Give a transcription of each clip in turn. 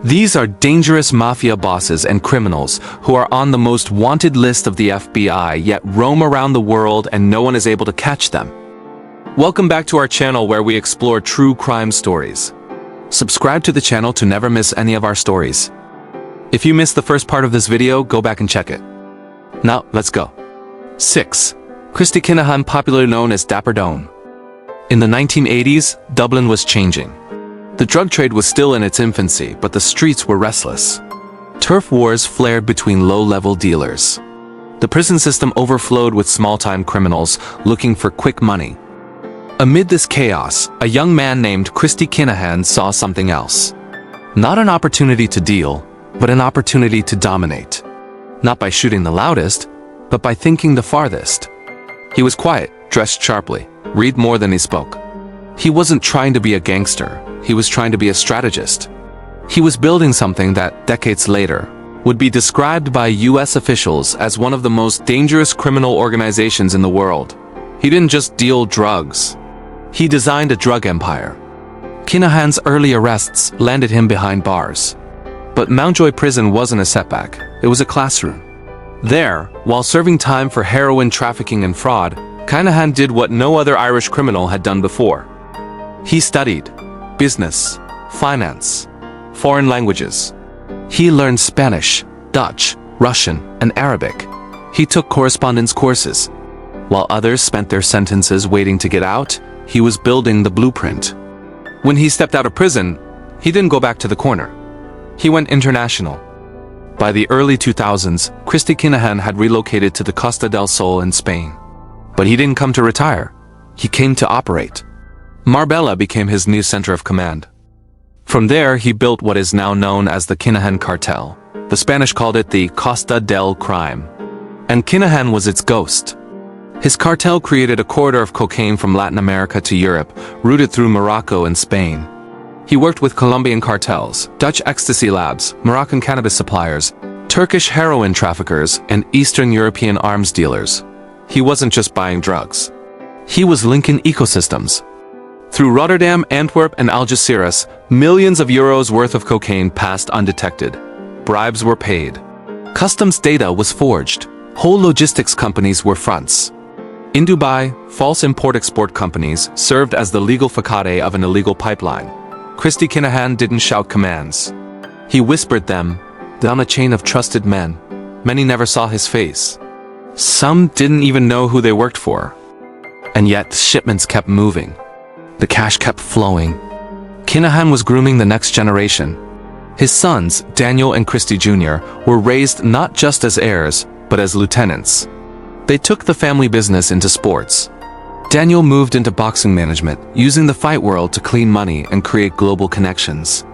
These are dangerous mafia bosses and criminals who are on the most wanted list of the FBI, yet roam around the world and no one is able to catch them. Welcome back to our channel where we explore true crime stories. Subscribe to the channel to never miss any of our stories. If you missed the first part of this video, go back and check it. Now, let's go. 6. Christy Kinahan, popularly known as Dapper Don. In the 1980s, Dublin was changing. The drug trade was still in its infancy, but the streets were restless. Turf wars flared between low-level dealers. The prison system overflowed with small-time criminals looking for quick money. Amid this chaos, a young man named Christy Kinahan saw something else. Not an opportunity to deal, but an opportunity to dominate. Not by shooting the loudest, but by thinking the farthest. He was quiet, dressed sharply, read more than he spoke. He wasn't trying to be a gangster, he was trying to be a strategist. He was building something that, decades later, would be described by US officials as one of the most dangerous criminal organizations in the world. He didn't just deal drugs. He designed a drug empire. Kinahan's early arrests landed him behind bars. But Mountjoy Prison wasn't a setback, it was a classroom. There, while serving time for heroin trafficking and fraud, Kinahan did what no other Irish criminal had done before. He studied business, finance, foreign languages. He learned Spanish, Dutch, Russian, and Arabic. He took correspondence courses. While others spent their sentences waiting to get out, he was building the blueprint. When he stepped out of prison, he didn't go back to the corner. He went international. By the early 2000s, Christy Kinahan had relocated to the Costa del Sol in Spain. But he didn't come to retire. He came to operate. Marbella became his new center of command. From there, he built what is now known as the Kinahan Cartel. The Spanish called it the Costa del Crime. And Kinahan was its ghost. His cartel created a corridor of cocaine from Latin America to Europe, routed through Morocco and Spain. He worked with Colombian cartels, Dutch ecstasy labs, Moroccan cannabis suppliers, Turkish heroin traffickers, and Eastern European arms dealers. He wasn't just buying drugs. He was linking ecosystems. Through Rotterdam, Antwerp, and Algeciras, millions of euros worth of cocaine passed undetected. Bribes were paid. Customs data was forged. Whole logistics companies were fronts. In Dubai, false import-export companies served as the legal facade of an illegal pipeline. Christy Kinahan didn't shout commands. He whispered them down a chain of trusted men. Many never saw his face. Some didn't even know who they worked for. And yet, shipments kept moving. The cash kept flowing. Kinahan was grooming the next generation. His sons, Daniel and Christy Jr., were raised not just as heirs, but as lieutenants. They took the family business into sports. Daniel moved into boxing management, using the fight world to clean money and create global connections.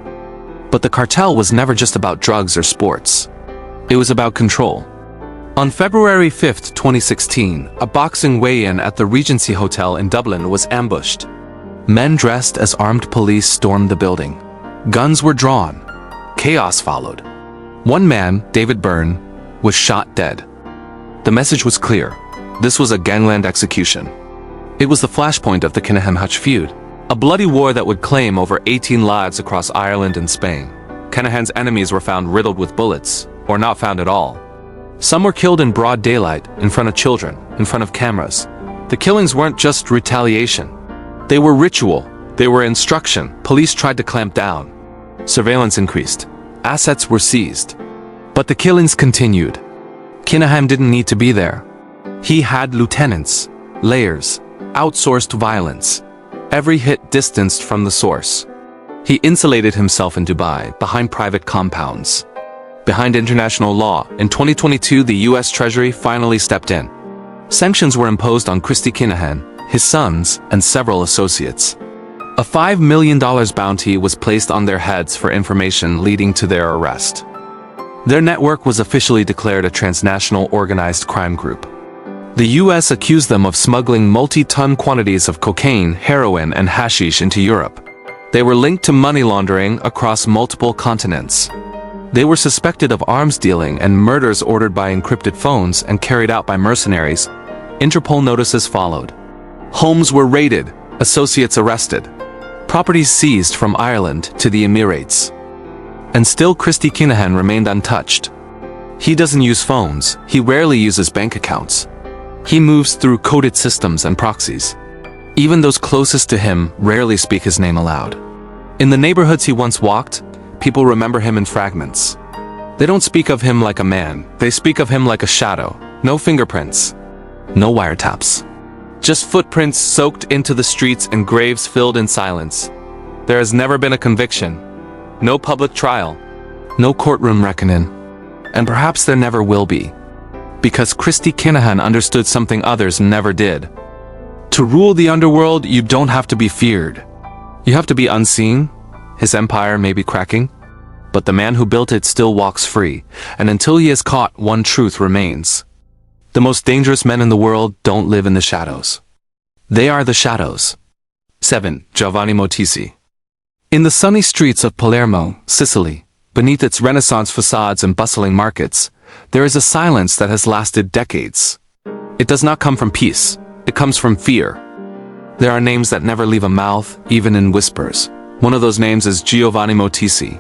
But the cartel was never just about drugs or sports. It was about control. On February 5, 2016, a boxing weigh-in at the Regency Hotel in Dublin was ambushed. Men dressed as armed police stormed the building. Guns were drawn. Chaos followed. One man, David Byrne, was shot dead. The message was clear. This was a gangland execution. It was the flashpoint of the Kinahan-Hutch feud, a bloody war that would claim over 18 lives across Ireland and Spain. Kinahan's enemies were found riddled with bullets, or not found at all. Some were killed in broad daylight, in front of children, in front of cameras. The killings weren't just retaliation. They were ritual. They were instruction. Police tried to clamp down. Surveillance increased. Assets were seized. But the killings continued. Kinahan didn't need to be there. He had lieutenants, layers, outsourced violence. Every hit distanced from the source. He insulated himself in Dubai, behind private compounds. Behind international law, in 2022 the US Treasury finally stepped in. Sanctions were imposed on Christy Kinahan, his sons, and several associates. A $5 million bounty was placed on their heads for information leading to their arrest. Their network was officially declared a transnational organized crime group. The US accused them of smuggling multi-ton quantities of cocaine, heroin, and hashish into Europe. They were linked to money laundering across multiple continents. They were suspected of arms dealing and murders ordered by encrypted phones and carried out by mercenaries. Interpol notices followed. Homes were raided, associates arrested. Properties seized from Ireland to the Emirates. And still Christy Kinahan remained untouched. He doesn't use phones, he rarely uses bank accounts. He moves through coded systems and proxies. Even those closest to him rarely speak his name aloud. In the neighborhoods he once walked, people remember him in fragments. They don't speak of him like a man, they speak of him like a shadow. No fingerprints, no wiretaps. Just footprints soaked into the streets and graves filled in silence. There has never been a conviction, no public trial, no courtroom reckoning, and perhaps there never will be. Because Christy Kinahan understood something others never did. To rule the underworld, you don't have to be feared. You have to be unseen. His empire may be cracking, but the man who built it still walks free, and until he is caught, one truth remains. The most dangerous men in the world don't live in the shadows. They are the shadows. 7. Giovanni Motisi. In the sunny streets of Palermo, Sicily, beneath its Renaissance facades and bustling markets, there is a silence that has lasted decades. It does not come from peace, it comes from fear. There are names that never leave a mouth, even in whispers. One of those names is Giovanni Motisi.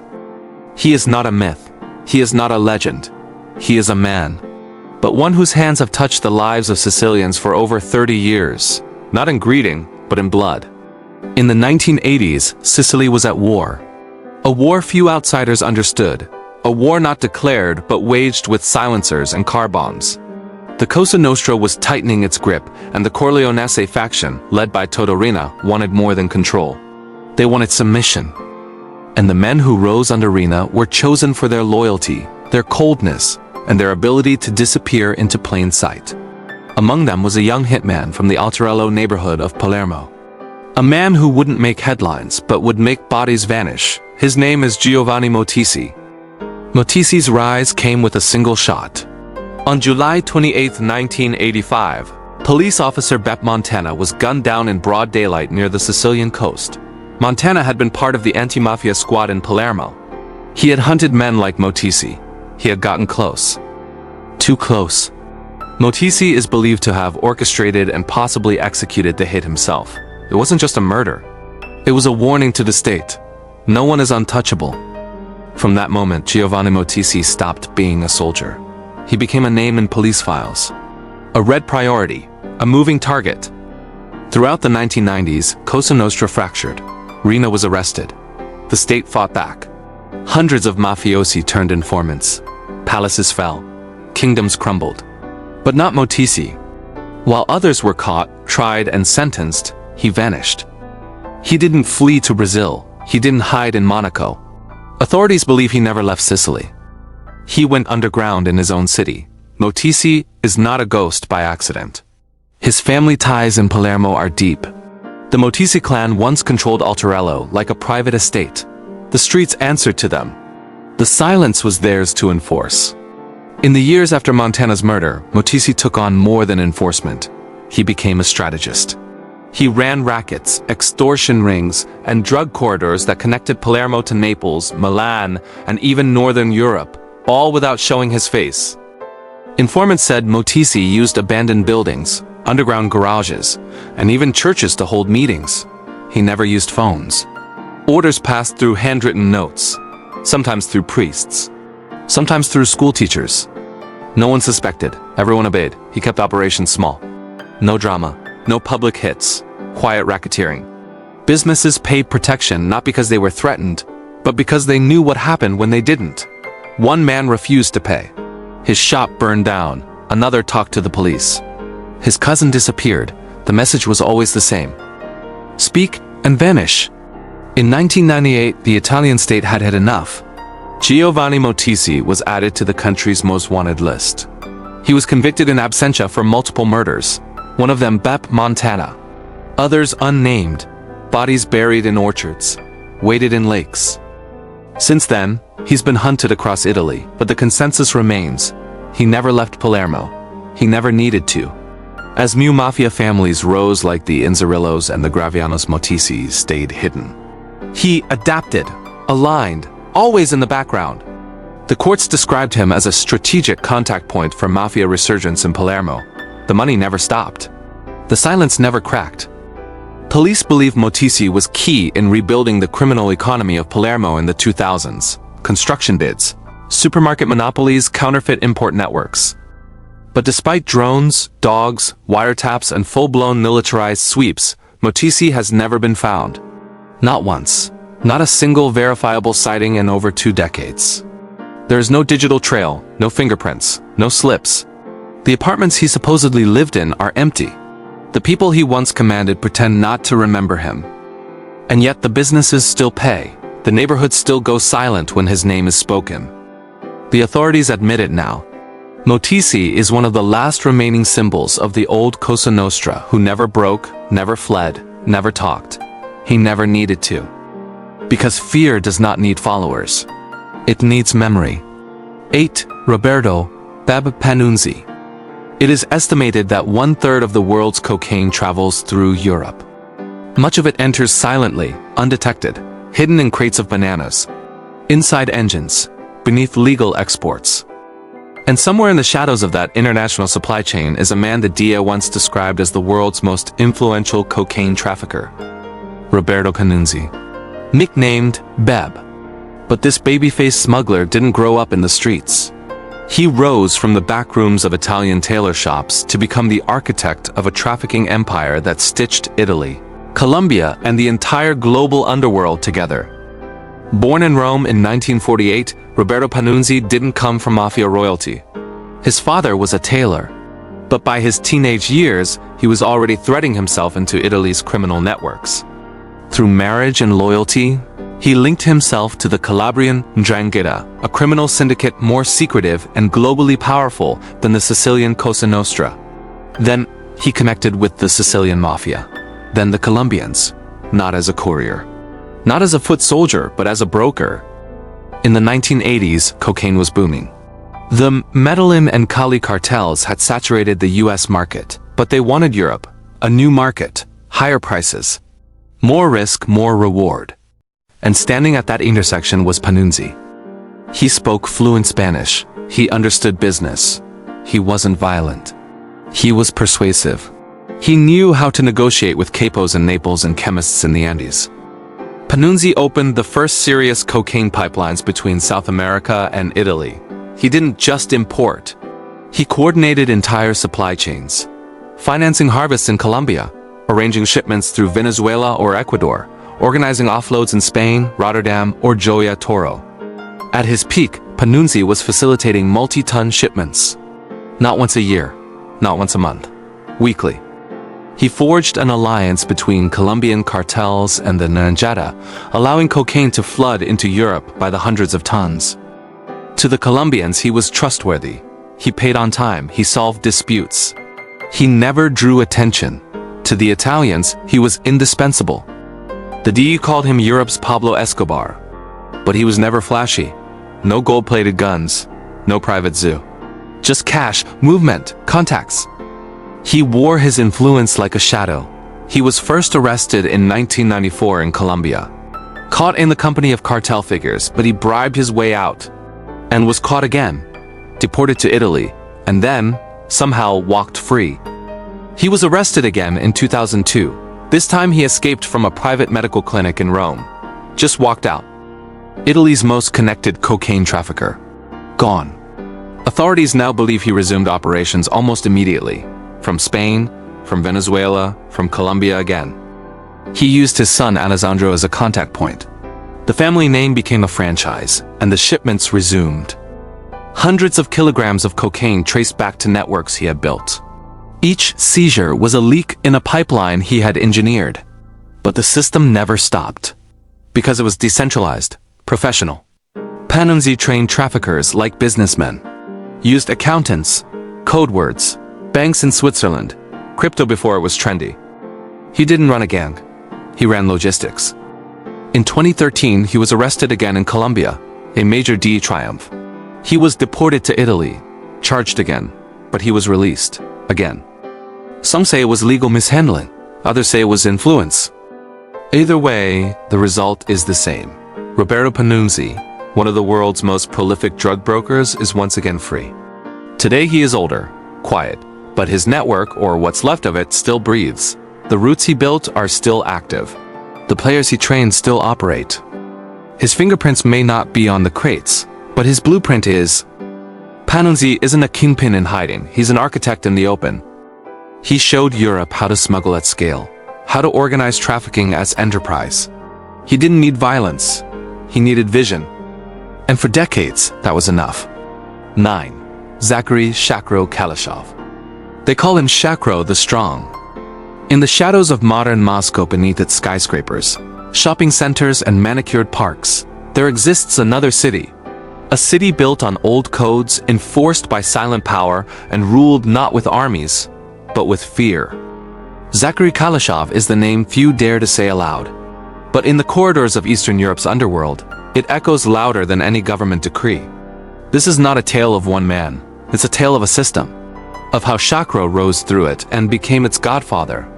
He is not a myth, he is not a legend, he is a man. But one whose hands have touched the lives of Sicilians for over 30 years, not in greeting, but in blood. In the 1980s, Sicily was at war. A war few outsiders understood. A war not declared, but waged with silencers and car bombs. The Cosa Nostra was tightening its grip, and the Corleonese faction, led by Totorina, wanted more than control. They wanted submission. And the men who rose under Rina were chosen for their loyalty, their coldness, and their ability to disappear into plain sight. Among them was a young hitman from the Alterello neighborhood of Palermo. A man who wouldn't make headlines, but would make bodies vanish. His name is Giovanni Motisi. Motisi's rise came with a single shot. On July 28, 1985, police officer Beppe Montana was gunned down in broad daylight near the Sicilian coast. Montana had been part of the anti-mafia squad in Palermo. He had hunted men like Motisi. He had gotten close. Too close. Motisi is believed to have orchestrated and possibly executed the hit himself. It wasn't just a murder. It was a warning to the state. No one is untouchable. From that moment, Giovanni Motisi stopped being a soldier. He became a name in police files. A red priority, a moving target. Throughout the 1990s, Cosa Nostra fractured. Rina was arrested. The state fought back. Hundreds of mafiosi turned informants. Palaces fell. Kingdoms crumbled. But not Motisi. While others were caught, tried, and sentenced, he vanished. He didn't flee to Brazil. He didn't hide in Monaco. Authorities believe he never left Sicily. He went underground in his own city. Motisi is not a ghost by accident. His family ties in Palermo are deep. The Motisi clan once controlled Alterello like a private estate. The streets answered to them. The silence was theirs to enforce. In the years after Montana's murder, Motisi took on more than enforcement. He became a strategist. He ran rackets, extortion rings, and drug corridors that connected Palermo to Naples, Milan, and even Northern Europe, all without showing his face. Informants said Motisi used abandoned buildings, underground garages, and even churches to hold meetings. He never used phones. Orders passed through handwritten notes, sometimes through priests, sometimes through school teachers. No one suspected, everyone obeyed. He kept operations small. No drama, no public hits, quiet racketeering. Businesses paid protection not because they were threatened, but because they knew what happened when they didn't. One man refused to pay. His shop burned down, another talked to the police. His cousin disappeared. The message was always the same. Speak and vanish. In 1998, the Italian state had had enough. Giovanni Motisi was added to the country's most wanted list. He was convicted in absentia for multiple murders, one of them Beppe Montana. Others unnamed, bodies buried in orchards, weighted in lakes. Since then, he's been hunted across Italy, but the consensus remains. He never left Palermo. He never needed to. As new mafia families rose like the Inzerillos and the Gravianos, Motisi stayed hidden. He adapted, aligned, always in the background. The courts described him as a strategic contact point for mafia resurgence in Palermo. The money never stopped. The silence never cracked. Police believe Motisi was key in rebuilding the criminal economy of Palermo in the 2000s. construction bids, supermarket monopolies, counterfeit import networks. But despite drones, dogs, wiretaps, and full-blown militarized sweeps, Motisi has never been found. Not once. Not a single verifiable sighting in over 2 decades. There is no digital trail, no fingerprints, no slips. The apartments he supposedly lived in are empty. The people he once commanded pretend not to remember him. And yet the businesses still pay. The neighborhoods still go silent when his name is spoken. The authorities admit it now. Motisi is one of the last remaining symbols of the old Cosa Nostra who never broke, never fled, never talked. He never needed to. Because fear does not need followers. It needs memory. 8. Roberto Pannunzi. It is estimated that 1/3 of the world's cocaine travels through Europe. Much of it enters silently, undetected, hidden in crates of bananas, inside engines, beneath legal exports. And somewhere in the shadows of that international supply chain is a man the DEA once described as the world's most influential cocaine trafficker. Roberto Pannunzi. Nicknamed Beb. But this baby-faced smuggler didn't grow up in the streets. He rose from the back rooms of Italian tailor shops to become the architect of a trafficking empire that stitched Italy, Colombia, and the entire global underworld together. Born in Rome in 1948, Roberto Pannunzi didn't come from mafia royalty. His father was a tailor, but by his teenage years, he was already threading himself into Italy's criminal networks. Through marriage and loyalty, he linked himself to the Calabrian 'Ndrangheta, a criminal syndicate more secretive and globally powerful than the Sicilian Cosa Nostra. Then, he connected with the Sicilian mafia. Then the Colombians, not as a courier. Not as a foot soldier, but as a broker. In the 1980s, cocaine was booming. The Medellin and Cali cartels had saturated the US market, but they wanted Europe, a new market, higher prices. More risk, more reward. And standing at that intersection was Pannunzi. He spoke fluent Spanish. He understood business. He wasn't violent. He was persuasive. He knew how to negotiate with capos in Naples and chemists in the Andes. Pannunzi opened the first serious cocaine pipelines between South America and Italy. He didn't just import. He coordinated entire supply chains, financing harvests in Colombia, arranging shipments through Venezuela or Ecuador, organizing offloads in Spain, Rotterdam, or Joya Toro. At his peak, Pannunzi was facilitating multi-ton shipments. Not once a year, not once a month, weekly. He forged an alliance between Colombian cartels and the Ndrangheta, allowing cocaine to flood into Europe by the hundreds of tons. To the Colombians, he was trustworthy. He paid on time, he solved disputes. He never drew attention. To the Italians, he was indispensable. The DE called him Europe's Pablo Escobar. But he was never flashy. No gold-plated guns, no private zoo. Just cash, movement, contacts. He wore his influence like a shadow. He was first arrested in 1994 in Colombia. Caught in the company of cartel figures, but he bribed his way out. And was caught again. Deported to Italy. And then, somehow, walked free. He was arrested again in 2002. This time he escaped from a private medical clinic in Rome. Just walked out. Italy's most connected cocaine trafficker. Gone. Authorities now believe he resumed operations almost immediately. From Spain, from Venezuela, from Colombia again. He used his son Alessandro as a contact point. The family name became a franchise, and the shipments resumed. Hundreds of kilograms of cocaine traced back to networks he had built. Each seizure was a leak in a pipeline he had engineered. But the system never stopped. Because it was decentralized, professional. Pannunzi trained traffickers like businessmen. Used accountants, code words, banks in Switzerland, crypto before it was trendy. He didn't run a gang. He ran logistics. In 2013, he was arrested again in Colombia, a major DE triumph. He was deported to Italy, charged again, but he was released, again. Some say it was legal mishandling, others say it was influence. Either way, the result is the same. Roberto Pannunzi, one of the world's most prolific drug brokers, is once again free. Today he is older, quiet, but his network, or what's left of it, still breathes. The roots he built are still active. The players he trained still operate. His fingerprints may not be on the crates, but his blueprint is. Pannunzi isn't a kingpin in hiding, he's an architect in the open. He showed Europe how to smuggle at scale, how to organize trafficking as enterprise. He didn't need violence, he needed vision. And for decades, that was enough. 9. Zakhary Shakro Kalashov. They call him Shakro the Strong. In the shadows of modern Moscow beneath its skyscrapers, shopping centers and manicured parks, there exists another city. A city built on old codes, enforced by silent power, and ruled not with armies, but with fear. Zakhary Kalashov is the name few dare to say aloud. But in the corridors of Eastern Europe's underworld, it echoes louder than any government decree. This is not a tale of one man, it's a tale of a system, of how Shakro rose through it and became its godfather.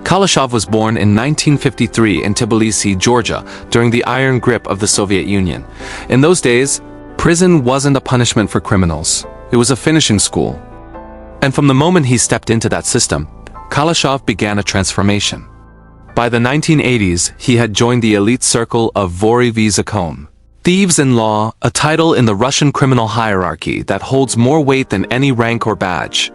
Kalashov was born in 1953 in Tbilisi, Georgia, during the iron grip of the Soviet Union. In those days, prison wasn't a punishment for criminals, it was a finishing school. And from the moment he stepped into that system, Kalashov began a transformation. By the 1980s, he had joined the elite circle of Vory v Zakon. Thieves in law, a title in the Russian criminal hierarchy that holds more weight than any rank or badge.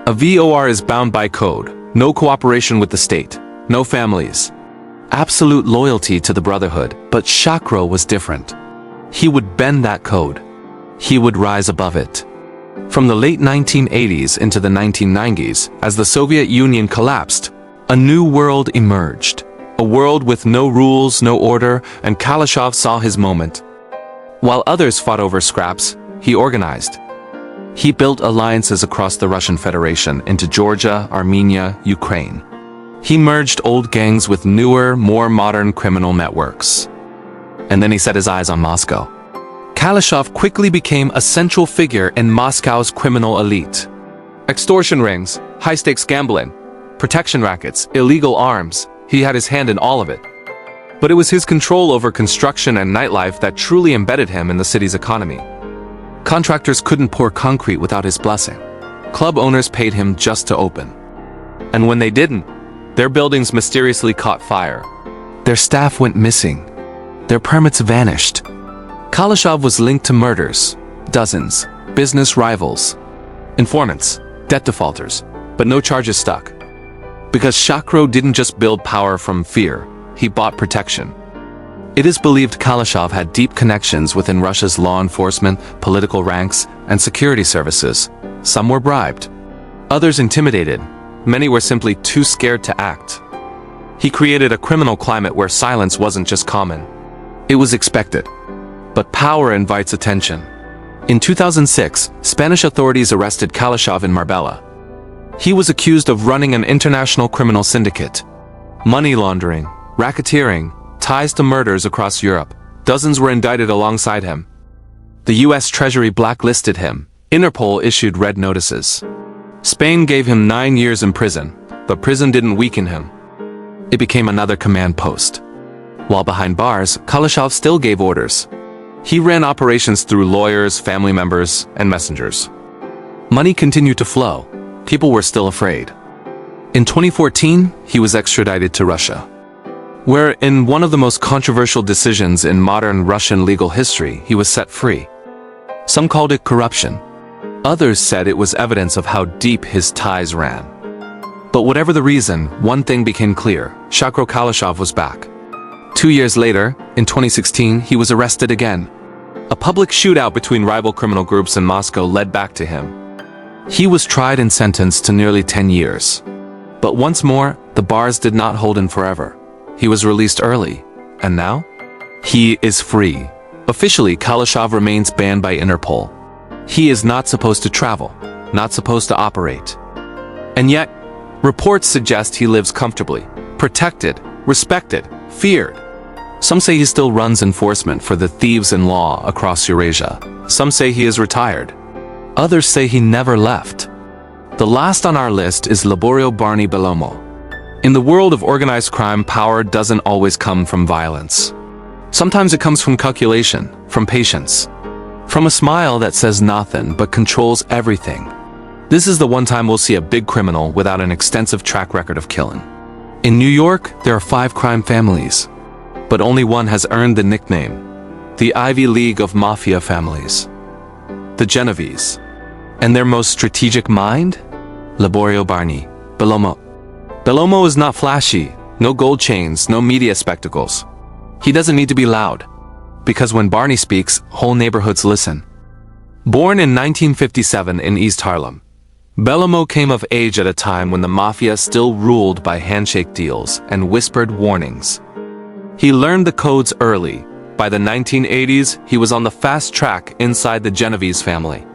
A VOR is bound by code, no cooperation with the state, no families. Absolute loyalty to the brotherhood, but Shakro was different. He would bend that code. He would rise above it. From the late 1980s into the 1990s, as the Soviet Union collapsed, a new world emerged. A world with no rules, no order, and Kalashov saw his moment. While others fought over scraps, he organized. He built alliances across the Russian Federation into Georgia, Armenia, Ukraine. He merged old gangs with newer, more modern criminal networks. And then he set his eyes on Moscow. Kalashov quickly became a central figure in Moscow's criminal elite. Extortion rings, high-stakes gambling, protection rackets, illegal arms, he had his hand in all of it. But it was his control over construction and nightlife that truly embedded him in the city's economy. Contractors couldn't pour concrete without his blessing. Club owners paid him just to open. And when they didn't, their buildings mysteriously caught fire. Their staff went missing. Their permits vanished. Kalashov was linked to murders, dozens, business rivals, informants, debt defaulters, but no charges stuck. Because Shakro didn't just build power from fear, he bought protection. It is believed Kalashov had deep connections within Russia's law enforcement, political ranks, and security services. Some were bribed. Others intimidated. Many were simply too scared to act. He created a criminal climate where silence wasn't just common. It was expected. But power invites attention. In 2006, Spanish authorities arrested Kalashov in Marbella. He was accused of running an international criminal syndicate. Money laundering, racketeering, ties to murders across Europe. Dozens were indicted alongside him. The US Treasury blacklisted him. Interpol issued red notices. Spain gave him 9 years in prison, but prison didn't weaken him. It became another command post. While behind bars, Kalashov still gave orders. He ran operations through lawyers, family members, and messengers. Money continued to flow. People were still afraid. In 2014, he was extradited to Russia, where, in one of the most controversial decisions in modern Russian legal history, he was set free. Some called it corruption. Others said it was evidence of how deep his ties ran. But whatever the reason, one thing became clear: Shakro Kalashov was back. 2 years later, in 2016, he was arrested again. A public shootout between rival criminal groups in Moscow led back to him. He was tried and sentenced to nearly 10 years. But once more, the bars did not hold him forever. He was released early. And now? He is free. Officially, Kalashov remains banned by Interpol. He is not supposed to travel, not supposed to operate. And yet, reports suggest he lives comfortably, protected, respected, feared. Some say he still runs enforcement for the thieves in law across Eurasia. Some say he is retired. Others say he never left. The last on our list is Liborio Bellomo. In the world of organized crime, power doesn't always come from violence. Sometimes it comes from calculation, from patience, from a smile that says nothing but controls everything. This is the one time we'll see a big criminal without an extensive track record of killing. In New York, there are 5 crime families. But only one has earned the nickname, the Ivy League of mafia families. The Genovese. And their most strategic mind? Liborio Barney, Bellomo. Bellomo is not flashy, no gold chains, no media spectacles. He doesn't need to be loud, because when Barney speaks, whole neighborhoods listen. Born in 1957 in East Harlem, Bellomo came of age at a time when the mafia still ruled by handshake deals and whispered warnings. He learned the codes early. By the 1980s, he was on the fast track inside the Genovese family.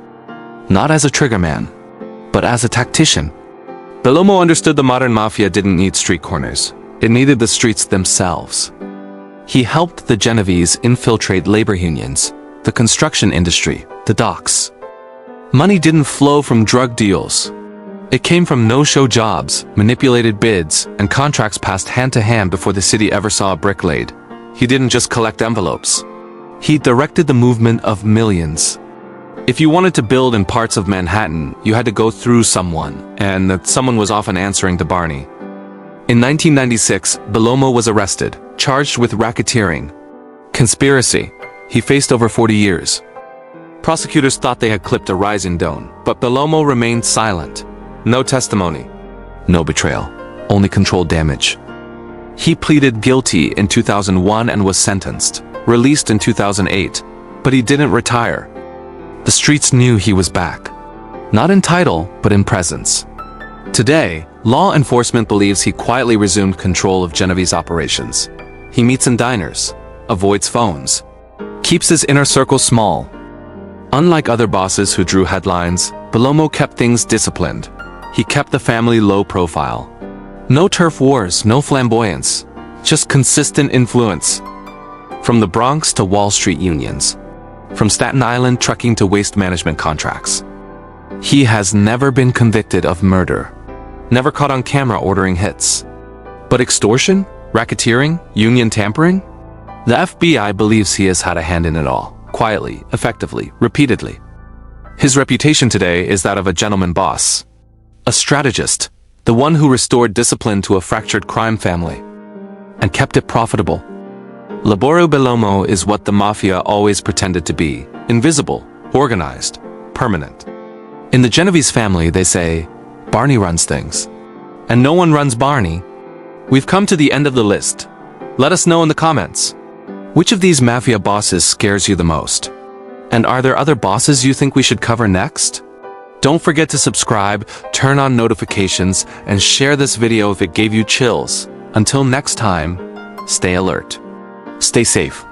Not as a triggerman, but as a tactician. Bellomo understood the modern mafia didn't need street corners. It needed the streets themselves. He helped the Genovese infiltrate labor unions, the construction industry, the docks. Money didn't flow from drug deals. It came from no-show jobs, manipulated bids, and contracts passed hand-to-hand before the city ever saw a brick laid. He didn't just collect envelopes. He directed the movement of millions. If you wanted to build in parts of Manhattan, you had to go through someone, and that someone was often answering to Barney. In 1996, Bellomo was arrested, charged with racketeering. Conspiracy. He faced over 40 years. Prosecutors thought they had clipped a rising Don, but Bellomo remained silent. No testimony. No betrayal. Only controlled damage. He pleaded guilty in 2001 and was sentenced, released in 2008, but he didn't retire. The streets knew he was back. Not in title, but in presence. Today, law enforcement believes he quietly resumed control of Genovese operations. He meets in diners, avoids phones, keeps his inner circle small. Unlike other bosses who drew headlines, Bellomo kept things disciplined. He kept the family low profile. No turf wars, no flamboyance, just consistent influence. From the Bronx to Wall Street unions. From Staten Island trucking to waste management contracts. He has never been convicted of murder. Never caught on camera ordering hits. But extortion? Racketeering? Union tampering? The FBI believes he has had a hand in it all. Quietly, effectively, repeatedly. His reputation today is that of a gentleman boss. A strategist. The one who restored discipline to a fractured crime family. And kept it profitable. Liborio Bellomo is what the mafia always pretended to be. Invisible, organized, permanent. In the Genovese family, they say, Barney runs things. And no one runs Barney. We've come to the end of the list. Let us know in the comments. Which of these mafia bosses scares you the most? And are there other bosses you think we should cover next? Don't forget to subscribe, turn on notifications, and share this video if it gave you chills. Until next time, stay alert. Stay safe.